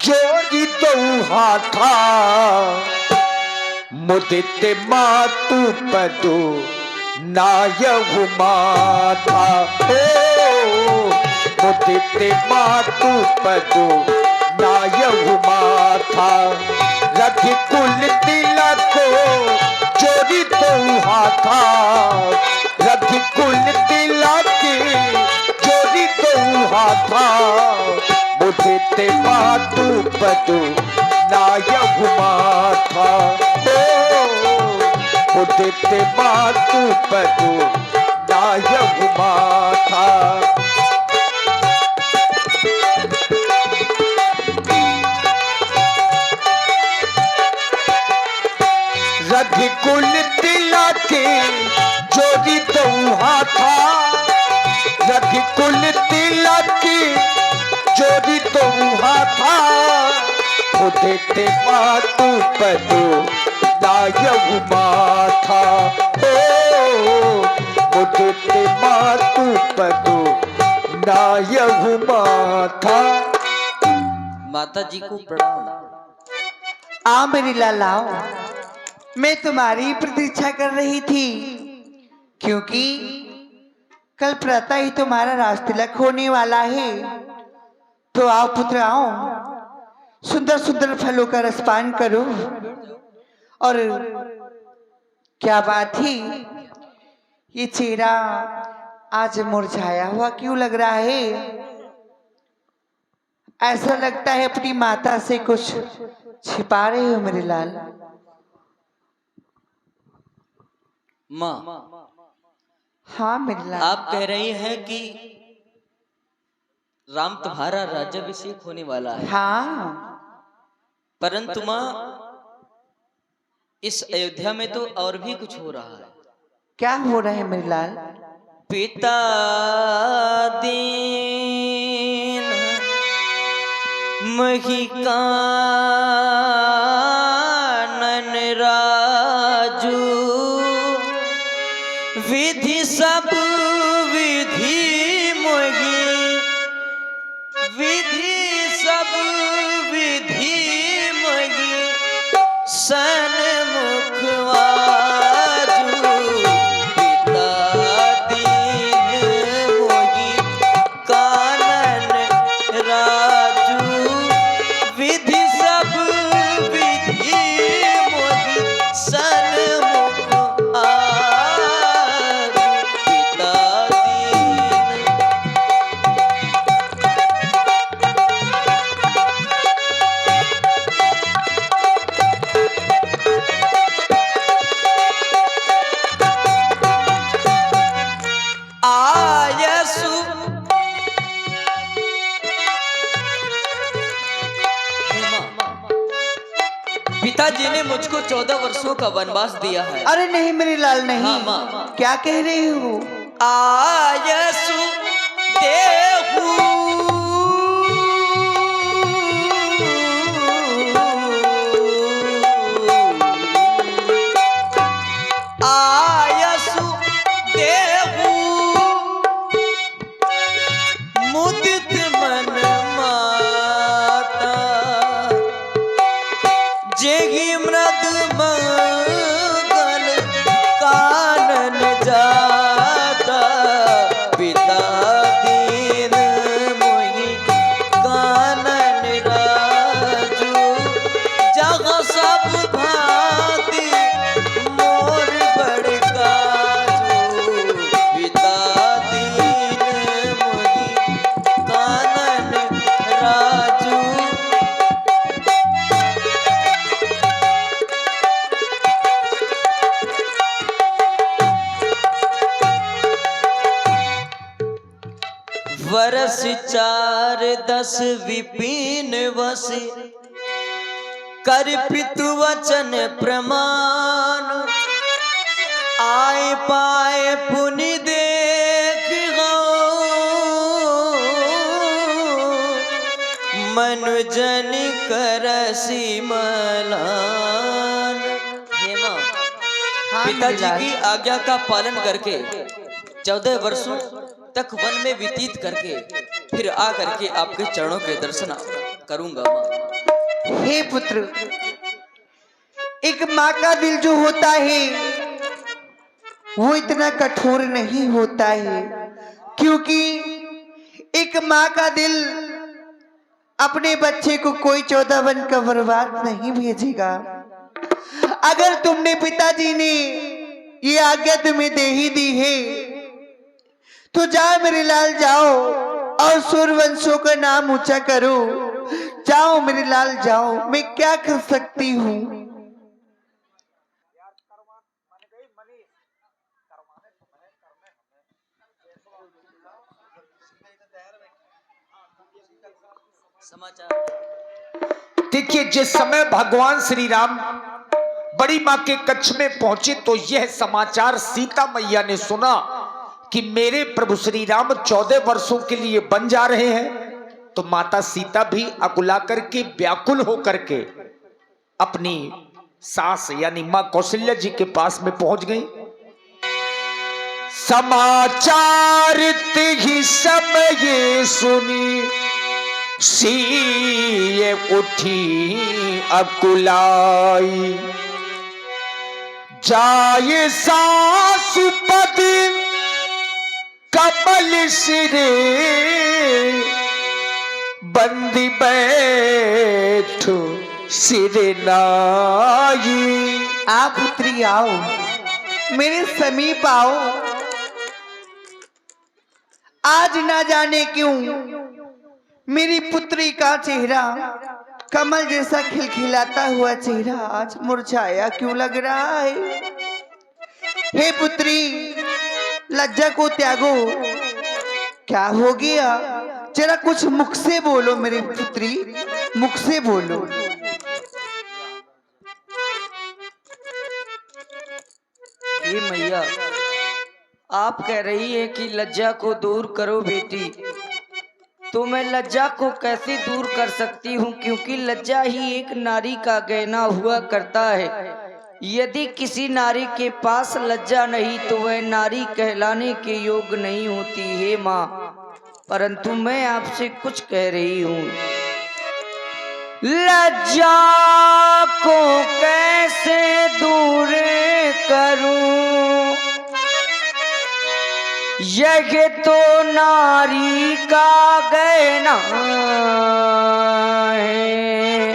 जोड़ी दो हाथा मुदिते मातु पदो नायहु माथा मुदिते मातु पदो नायहु माथा रघुकुल तिलको जोड़ी दो हाथा रघुकुल तिलक जोड़ी दो हाथा मुदिते मातु पदो नायहु माथा मुदिते मातु पदो नायहु माथा रघुकुल तिलक जोड़ी दो हाथा रघुकुल तिलक जोड़ी दो हाथा मुदिते मातु पदो नायहु माथा मुदिते मातु पदो नायहु माथा। माता जी को प्रणाम। आ मेरी लालाओ, मैं तुम्हारी प्रतीक्षा कर रही थी क्योंकि कल प्रातः ही तुम्हारा राज तिलक होने वाला है। तो आओ पुत्र आओ, सुंदर सुंदर फलों का रसपान करो। और क्या बात है, ये चेहरा आज मुरझाया हुआ क्यों लग रहा है? ऐसा लगता है अपनी माता से कुछ छिपा रहे हो मेरे लाल। माँ, हाँ मेरे लाल। आप कह रही हैं कि राम तुम्हारा राज्याभिषेक होने वाला है। हाँ, परंतु माँ, इस अयोध्या में तो और भी कुछ हो रहा है। क्या हो रहा है मेरे लाल? पिता दीन महिकानन राजू विधि सब विधि मोहि विधि सब विधि मोहि सन्मुख आजू पिता दीन मोहि कानन राजू विधि सब विधि मोहि सन्मुख आजू पिता दीन। आयसु पिताजी ने मुझको 14 वर्षों का वनवास दिया है। अरे नहीं मेरे लाल नहीं। हाँ, माँ। क्या कह रहे हो? आयसु देहु आयसु देहु मुदित मन माता जेहि मृद मंगल कानन जाता पिता दीन मोहि कानन राजू जहाँ सब भांति मोर बड़ काजू पिता दीन मोहि कानन राजू। वर्ष 4 10 विपिन वस कर पितु वचन प्रमाण आए पाए पुनि देख मनुजन करसी मलान। हाँ, पिताजी की आज्ञा का पालन करके 14 वर्षों तक वन में व्यतीत करके फिर आ करके आपके चरणों के दर्शन करूंगा माँ। हे पुत्र, एक माँ का दिल जो होता है वो इतना कठोर नहीं होता है, क्योंकि एक माँ का दिल अपने बच्चे को कोई 14 बन कर बर्बाद नहीं भेजेगा। अगर तुमने पिताजी ने ये आज्ञा तुम्हें दे ही दी है तो जाओ मेरे लाल, जाओ और सूर्यवंशों का नाम ऊंचा करो। जाओ मेरे लाल जाओ, मैं क्या कर सकती हूँ। समाचार देखिए, जिस समय भगवान श्री राम बड़ी मां के कच्छ में पहुंचे तो यह समाचार सीता मैया ने सुना कि मेरे प्रभु श्री राम 14 वर्षों के लिए बन जा रहे हैं। तो माता सीता भी अकुला करके, व्याकुल होकर के अपनी सास यानी मां कौशल्या जी के पास में पहुंच गई। समाचार ही समय सुनी सीए उठी अकुलाई, जाए सासुपद कमल सिरे, बंदी बैठो सिरे नाई। आप पुत्री आओ, मेरे समीप आओ। आज ना जाने क्यों मेरी पुत्री का चेहरा, कमल जैसा खिलखिलाता हुआ चेहरा आज मुरझाया क्यों लग रहा है। हे पुत्री, लज्जा को त्यागो। क्या हो गया, जरा कुछ मुख से बोलो मेरी पुत्री, मुख से बोलो। हे मैया, आप कह रही है कि लज्जा को दूर करो बेटी, तो मैं लज्जा को कैसे दूर कर सकती हूँ, क्योंकि लज्जा ही एक नारी का गहना हुआ करता है। यदि किसी नारी के पास लज्जा नहीं तो वह नारी कहलाने के योग्य नहीं होती है माँ। परंतु मैं आपसे कुछ कह रही हूँ। लज्जा को कैसे दूर करूं, यह तो नारी का गहना है,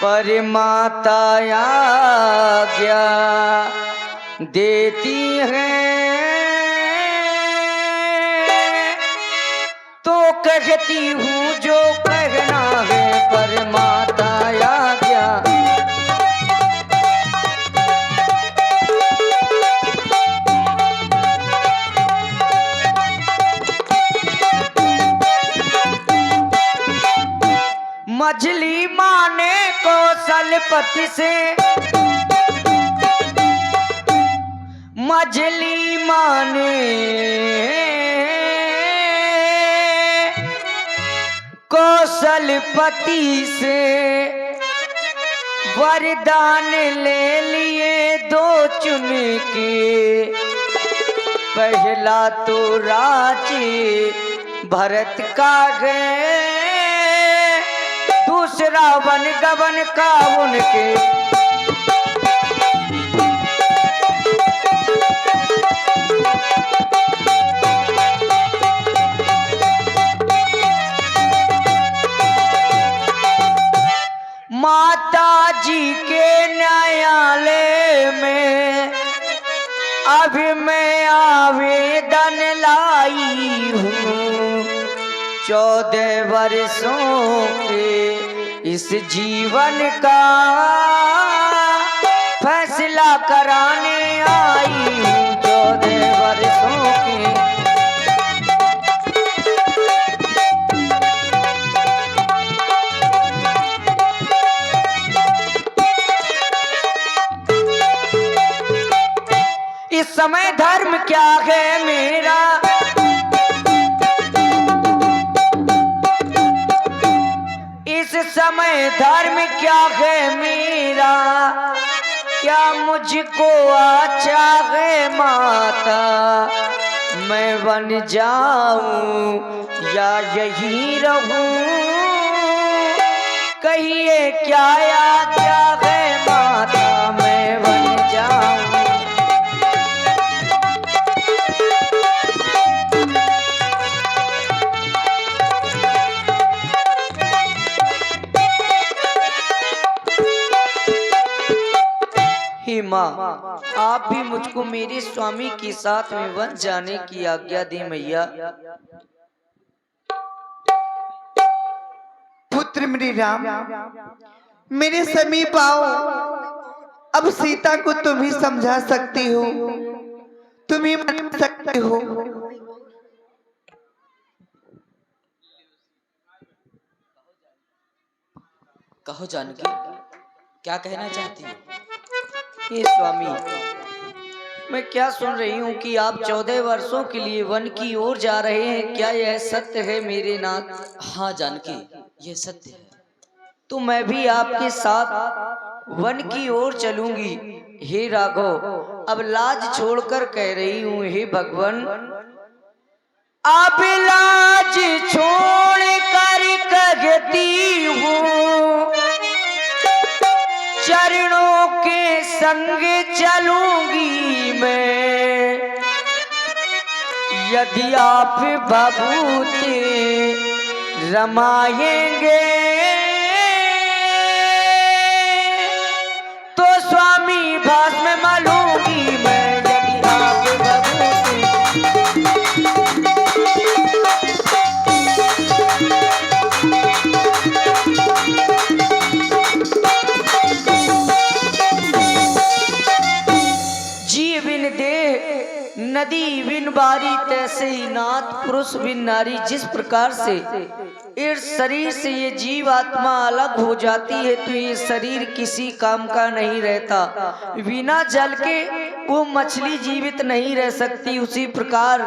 पर माता आज्ञा देती है तो कहती हूँ जो कहना है, पर माता आज्ञा। मछली माने कौशलपति से, मछली माने कौशलपति से वरदान ले लिए दो चुन के। पहला तो राजे भरत का है, दूसरा वन गवन का उनके। माता जी के न्यायालय में अभी मैं आवेदन लाई हूँ। 14 वर्षों के इस जीवन का फैसला कराने आई हूँ। 14 वर्षों के इस समय धर्म क्या है मेरा, इस समय धर्म क्या है मेरा। क्या मुझको अच्छा है माता, मैं बन जाऊं या यहीं रहूं। क्या आज्ञा है माता मैं बन जाऊं। हे माँ, आप भी मुझको मेरे स्वामी के साथ में वन जाने की आज्ञा दी मैया। पुत्र मेरे राम, मेरे समीप आओ। अब सीता को तुम ही समझा सकती हो, तुम ही मना सकते हो। कहो जानकी, क्या कहना चाहती हो? हे स्वामी, मैं क्या सुन रही हूँ कि आप 14 वर्षों के लिए वन की ओर जा रहे हैं, क्या यह सत्य है मेरे नाथ? हाँ जानकी, ये सत्य है। तो मैं भी आपके साथ वन की ओर चलूंगी। हे राघव, अब लाज छोड़कर कह रही हूँ, हे भगवान, अब लाज छोड़ कर कहती हूँ, चरणों के संग चलूंगी मैं। यदि आप भभूति रमाएंगे तो स्वामी भस्म मलूंगी मैं। यदि आप भभूति जी बिन देह नदी बिन बारी, तैसे ही नाथ पुरुष बिन नारी। जिस प्रकार से इस शरीर से ये जीव आत्मा अलग हो जाती है तो ये शरीर किसी काम का नहीं रहता। बिना जल के वो मछली जीवित नहीं रह सकती, उसी प्रकार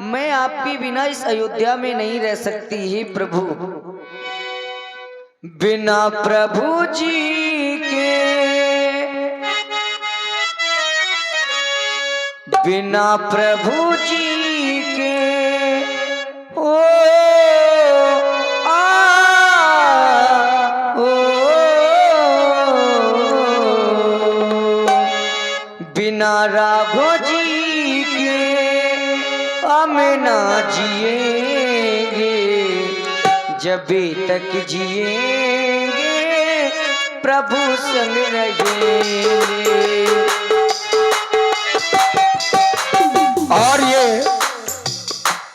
मैं आपके बिना इस अयोध्या में नहीं रह सकती। हे प्रभु, बिना प्रभु जी के, बिना प्रभु जी के ओ बिना राघव जी के हम ना जिएंगे, जबे तक जिएंगे प्रभु संग रहेंगे। और ये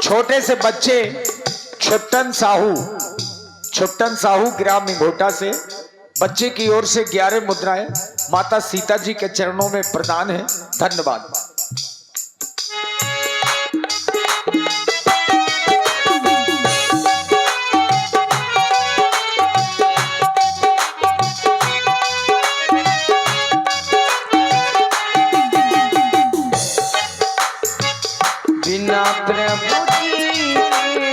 छोटे से बच्चे छुट्टन साहू ग्राम इंघोटा से बच्चे की ओर से 11 मुद्राएं माता सीता जी के चरणों में प्रदान है। धन्यवाद। बिना प्रभु जी के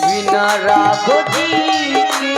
बिना राघव जी के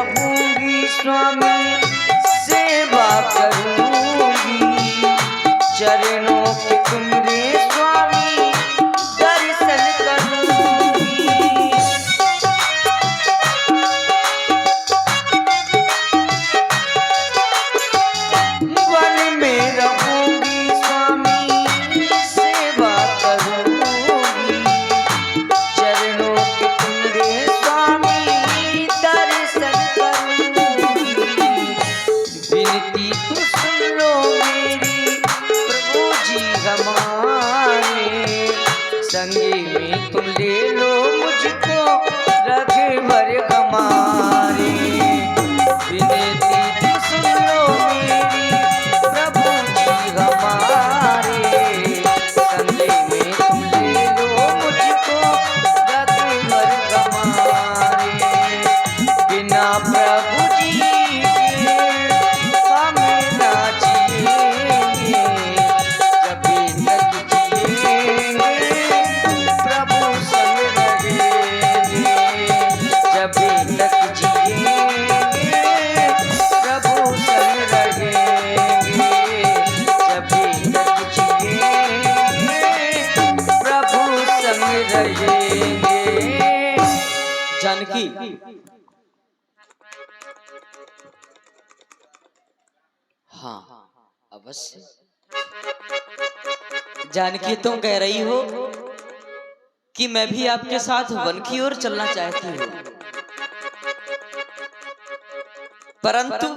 रहूंगी स्वामी, सेवा करूंगी, चरणों के तुमरे स्वामी दर्शन करूंगी। वन में रहूंगी स्वामी, सेवा करूंगी, चरणों के तुमरे स्वामी दर्शन करूंगी। विनती तो सुन लो मेरी प्रभु जी हमारे, संगे में तुम ले लो मुझको रघुवर हमारे। विनती तो सुन लो मेरी प्रभु जी हमारे, संगे में तुम ले लो मुझको रघुवर हमारे। बिना प्रभु जी के हम ना जिएंगे, जब तक जिएंगे प्रभु संग रहेंगे, जब तक जिएंगे प्रभु संग रहेंगे, जब तक जिएंगे प्रभु संग रहेंगे। जानकी, हाँ अवश्य। जानकी, तुम कह रही हो कि मैं भी आपके साथ वन की ओर चलना चाहती हूँ, परंतु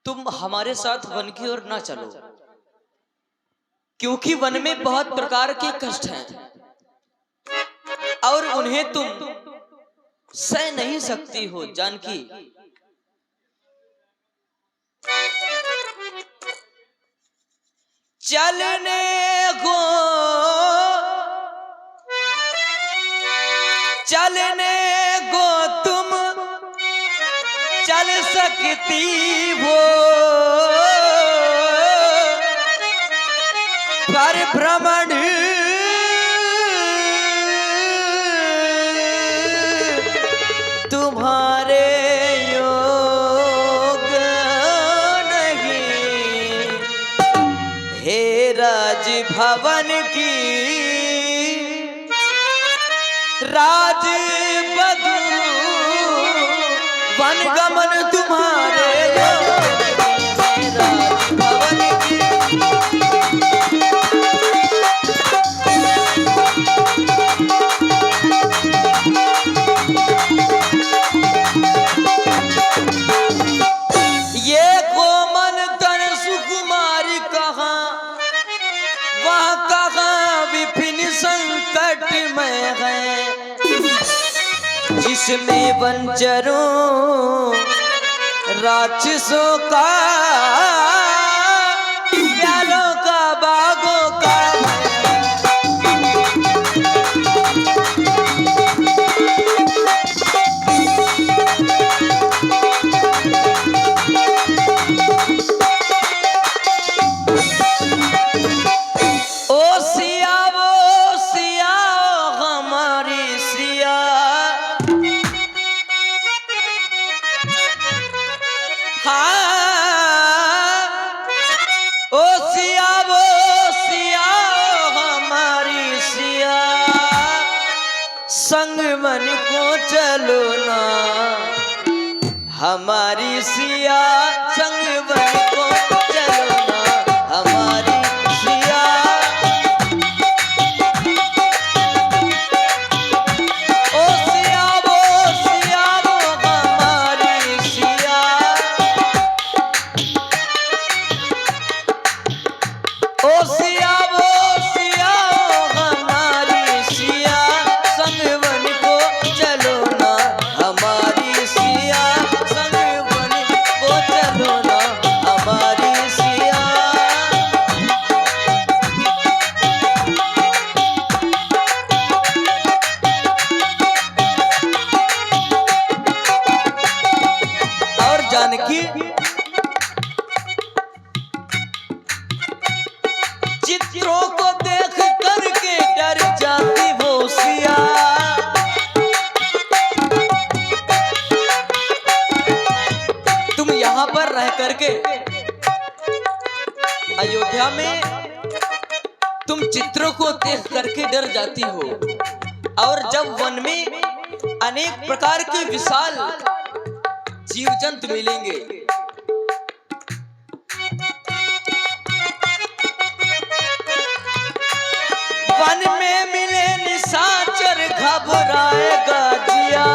तुम हमारे साथ वन की ओर ना चलो, क्योंकि वन में बहुत प्रकार के कष्ट हैं और उन्हें तुम सह नहीं सकती हो। जानकी, चलने को तुम चल सकती हो, पर भ्रमण तुम्हारे योग नहीं। हे राजभवन की राजवधू, वन गमन तुम्हारे योग नहीं। राजभवन की ये कोमल तन सुकुमारी कहाँ, वह कहाँ विपिन संकट में है, जिसमें वंचरों राक्षसों का प्यालों का बागों का संग मन को चलो ना, हमारी सिया संग मन को चलो ना, हमारी सिया। ओ सिया वो हमारी सिया, ओ सिया वो हमारी सिया, संग मन को चलो ना, हमारी सिया, संग मन को चलो ना, हमारी सिया। और जानकी, चित्रों को देख करके डर जाती वो सिया, करके अयोध्या में तुम चित्रों को देख करके डर जाती हो, और जब वन में अनेक प्रकार के विशाल जीव जंतु मिलेंगे, वन में मिले निशाचर घबराएगा जिया,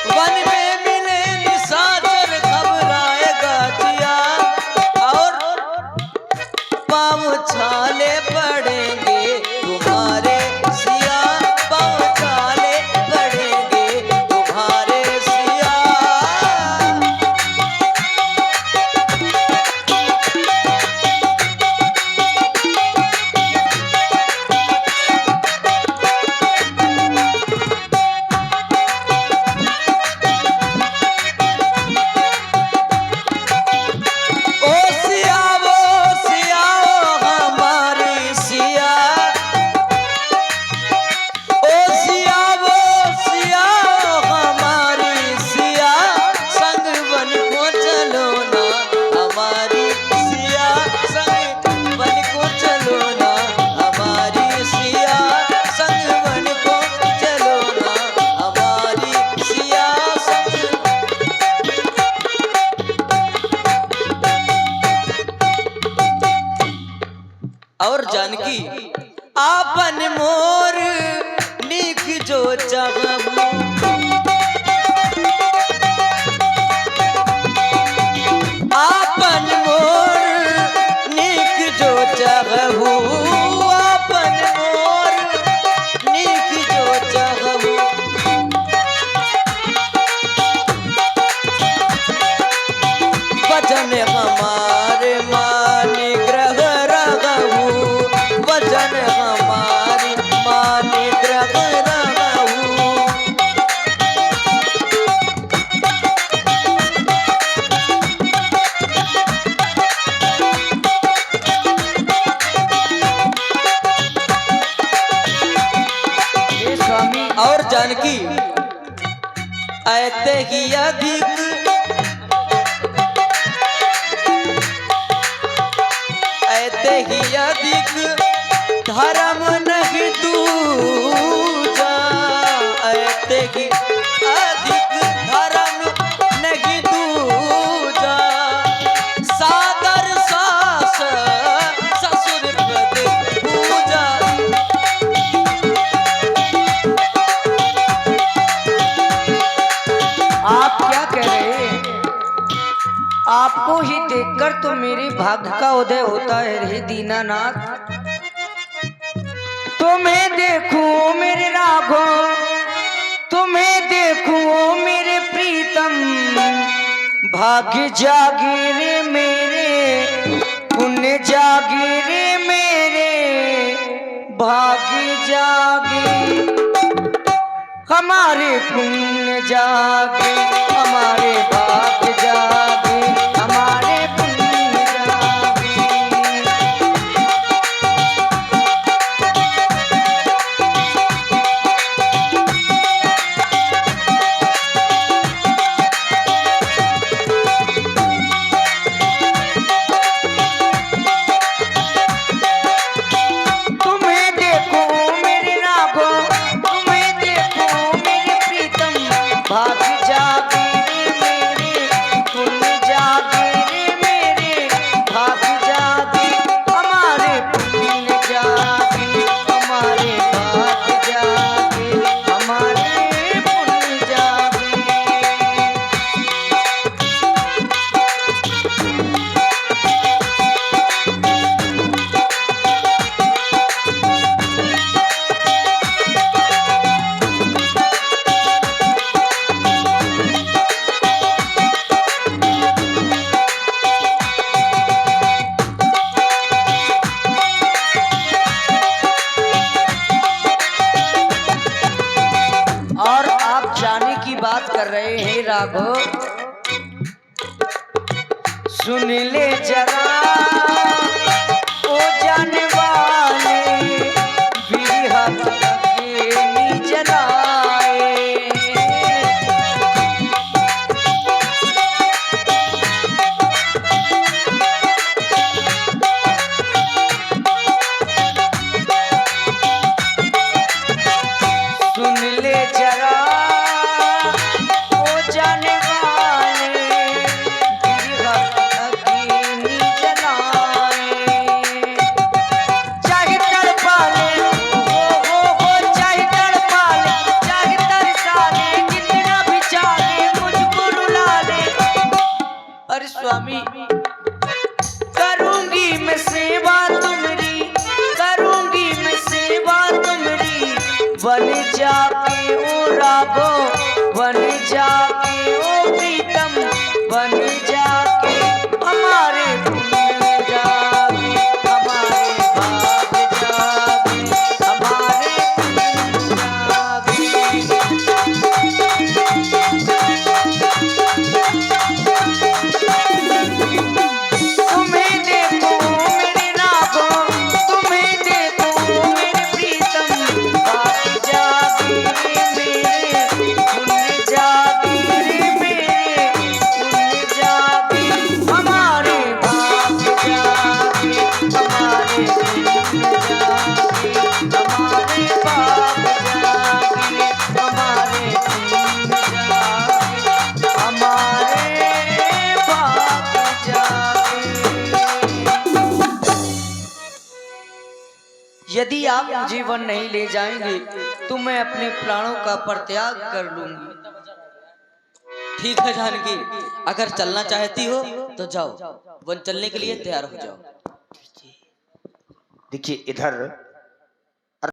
वन में मिले निशाचर घबराएगा जिया, और पाँव छाले पड़ेंगे तुम्हारे सिया, पाँव छाले पड़ेंगे तुम्हारे सिया। ओ सिया वो सिया ओ हमारी सिया, ओ सिया वो सिया ओ हमारी सिया, संग वन को चलो ना हमारी सिया, संग वन को चलो ना हमारी सिया, संग वन को चलो ना हमारी सिया, संग। और जानकी आपन मोर नीक जो चाहबू, आपन मोर नीक जो चाहबू, आपन मोर नीक जो चाहबू, वचन हमारे मानी ग्रह रहू, वचन हमारी मानी ग्रह रहू। हे स्वामी, और जानकी ऐते ही अधिक ऐते ही अधिक धर्म नहीं दूजा, ऐते ही अधिक धर्म नहीं दूजा, सादर सास ससुर पद पूजा। आप क्या कह रहे हैं? आपको ही देखकर तो मेरे भाग्य का उदय होता है। हे दीनानाथ, तुम्हें देखूं मेरे राघो, तुम्हें देखूं मेरे प्रीतम, भाग्य जागे रे मेरे, पुण्य जागे रे मेरे, भाग्य जागे, हमारे पुण्य जागे, हमारे भाग्य जागे, हमारे पुण्य जागे। तुम्हें देखो मेरे राघो, तुम्हें देखो मेरे प्रीतम, भाग्य जागे रे मेरे, पुण्य जागे रे मेरे, भाग्य जागे, हमारे पुण्य जागे, हमारे भाग्य जागे, हमारे पुण्य जागे। और आप जाने की बात कर रहे हैं राघव, सुन ले जरा ओ जाने वाले, बिरहा के नी जलाए। अरे स्वामी, करूंगी मैं सेवा तुम्हारी, करूंगी मैं सेवा तुम्हारी, बन जाके ओ राघो, बन जाके ओ प्रीतम, बन जाके हमारे पुण्य जागे, हमारे भाग जागे, हमारे पुण्य जागे। तुम्हें देखो मेरे राघो, तुम्हें देखो मेरे प्रीतम, भाग जागे मेरे पुण्य जागे, मेरे पुण्य जागे, हमारे भाग जागे, हमारे पुण्य जागे, हमारे भाग जागे, हमारे पुण्य जागे, हमारे भाग जागे। यदि आप जीवन नहीं ले जाएंगे तो मैं अपने प्राणों का परित्याग कर लूंगी। ठीक है जानकी, अगर चलना चाहती हो तो जाओ, वन चलने के लिए तैयार हो जाओ। देखिए इधर